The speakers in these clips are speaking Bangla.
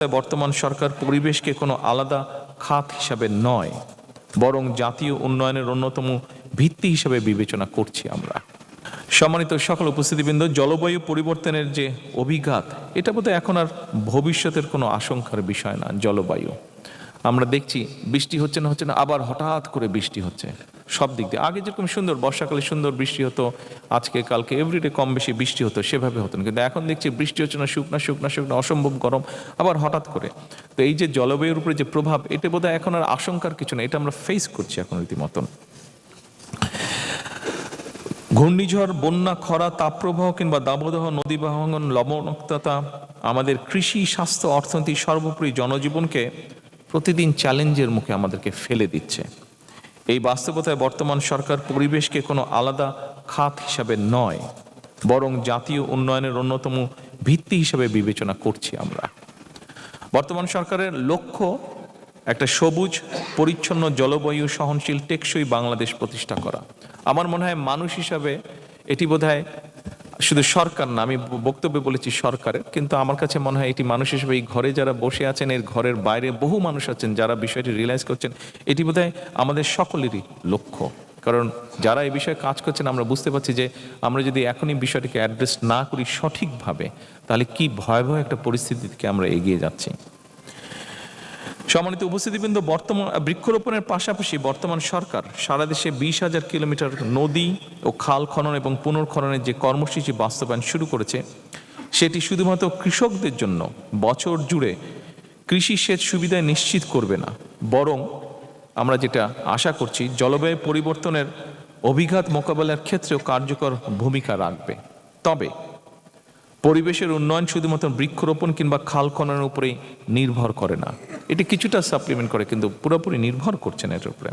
বর্তমান সরকার পরিবেশকে কোনো আলাদা খাত হিসাবে নয়, বরং জাতীয় উন্নয়নের অন্যতম ভিত্তি হিসাবে বিবেচনা করছি আমরা। সম্মানিত সকল উপস্থিতিবৃন্দ, জলবায়ু পরিবর্তনের যে অভিঘাত, এটা বোধহয় এখন আর ভবিষ্যতের কোনো আশঙ্কার বিষয় না। জলবায়ু আমরা দেখছি বৃষ্টি হচ্ছে না, আবার হঠাৎ করে বৃষ্টি হচ্ছে সব দিক দিয়ে। আগে যেরকম সুন্দর বর্ষাকালে সুন্দর বৃষ্টি হতো, আজকে কালকে এভরিডে কম বেশি বৃষ্টি হতো, সেভাবে হতো না। কিন্তু এখন দেখছি বৃষ্টি হচ্ছে না, শুকনা অসম্ভব গরম, আবার হঠাৎ করে। তো এই যে জলবায়ুর উপরে যে প্রভাব, এটা বোধহয় এখন আর আশঙ্কার কিছু না, এটা আমরা ফেস করছি এখন রীতিমতন। ঘূর্ণিঝড়, বন্যা, খরা, তাপপ্রবাহ কিংবা দাবদাহ, নদী ভাঙন, লবণাক্ততা আমাদের কৃষি, স্বাস্থ্য, অর্থনীতি, সর্বোপরি জনজীবনকে প্রতিদিন চ্যালেঞ্জের মুখে আমাদেরকে ফেলে দিচ্ছে। এই বাস্তবতায় বর্তমান সরকার পরিবেশকে কোনো আলাদা খাত হিসাবে নয়, বরং জাতীয় উন্নয়নের অন্যতম ভিত্তি হিসাবে বিবেচনা করছি আমরা। বর্তমান সরকারের লক্ষ্য একটা সবুজ, পরিচ্ছন্ন, জলবায়ু সহনশীল, টেকসই বাংলাদেশ প্রতিষ্ঠা করা। আমার মনে হয় মানুষ হিসাবে এটি বোধহয় শুধু সরকার না, আমি বক্তব্যে বলেছি সরকারের, কিন্তু আমার কাছে মনে হয় এটি মানুষ হিসেবে এই ঘরে যারা বসে আছেন, এর ঘরের বাইরে বহু মানুষ আছেন যারা বিষয়টি রিয়েলাইজ করছেন, এটি বোধহয় আমাদের সকলেরই লক্ষ্য। কারণ যারা এই বিষয়ে কাজ করছেন, আমরা বুঝতে পারছি যে আমরা যদি এখনই বিষয়টিকে অ্যাড্রেস না করি সঠিকভাবে, তাহলে কি ভয়াবহ একটা পরিস্থিতিকে আমরা এগিয়ে যাচ্ছি। সম্মানিত উপস্থিতিবৃন্দ, বর্তমান বৃক্ষরোপণের পাশাপাশি বর্তমান সরকার সারা দেশে 20,000 কিলোমিটার নদী ও খাল খনন এবং পুনর্খননের যে কর্মসূচি বাস্তবায়ন শুরু করেছে, সেটি শুধুমাত্র কৃষকদের জন্য বছর জুড়ে কৃষি সেচ সুবিধা নিশ্চিত করবে না, বরং আমরা যেটা আশা করছি জলবায়ু পরিবর্তনের অভিঘাত মোকাবেলার ক্ষেত্রেও কার্যকর ভূমিকা রাখবে। তবে পরিবেশের উন্নয়ন শুধুমাত্র বৃক্ষরোপণ কিংবা খাল খননের উপরেই নির্ভর করে না, এটি কিছুটা সাপ্লিমেন্ট করে, কিন্তু পুরোপুরি নির্ভর করছে না এটার উপরে।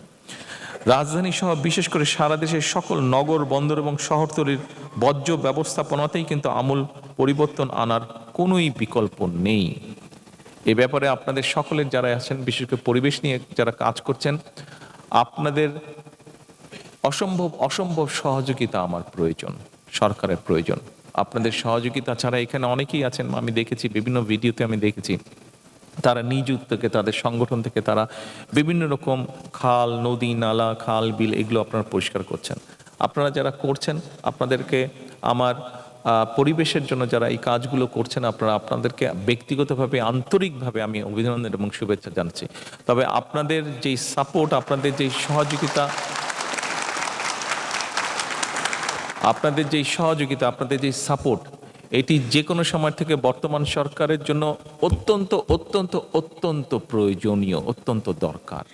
রাজধানী সহ বিশেষ করে সারা দেশের সকল নগর, বন্দর এবং শহরতলির বর্জ্য ব্যবস্থাপনাতেই কিন্তু আমূল পরিবর্তন আনার কোনোই বিকল্প নেই। এ ব্যাপারে আপনাদের সকলের যারা আছেন, বিশেষ করে পরিবেশ নিয়ে যারা কাজ করছেন, আপনাদের অসম্ভব সহযোগিতা আমার প্রয়োজন, সরকারের প্রয়োজন। আপনাদের সহযোগিতা ছাড়া এখানে অনেকেই আছেন, আমি দেখেছি বিভিন্ন ভিডিওতে, আমি দেখেছি তারা নিজ উদ্যোগে তাদের সংগঠন থেকে তারা বিভিন্ন রকম খাল, নদী, নালা, খাল, বিল এগুলো আপনারা পরিষ্কার করছেন। আপনারা যারা করছেন, আপনাদেরকে আমার পরিবেশের জন্য যারা এই কাজগুলো করছেন, আপনাদেরকে ব্যক্তিগতভাবে আন্তরিকভাবে আমি অভিনন্দন এবং শুভেচ্ছা জানাচ্ছি। তবে আপনাদের যেই সাপোর্ট, আপনাদের যেই সহযোগিতা, আপনাদের যেই সাপোর্ট, এটি যে কোনো সময় থেকে বর্তমান সরকারের জন্য অত্যন্ত প্রয়োজনীয়, অত্যন্ত দরকার।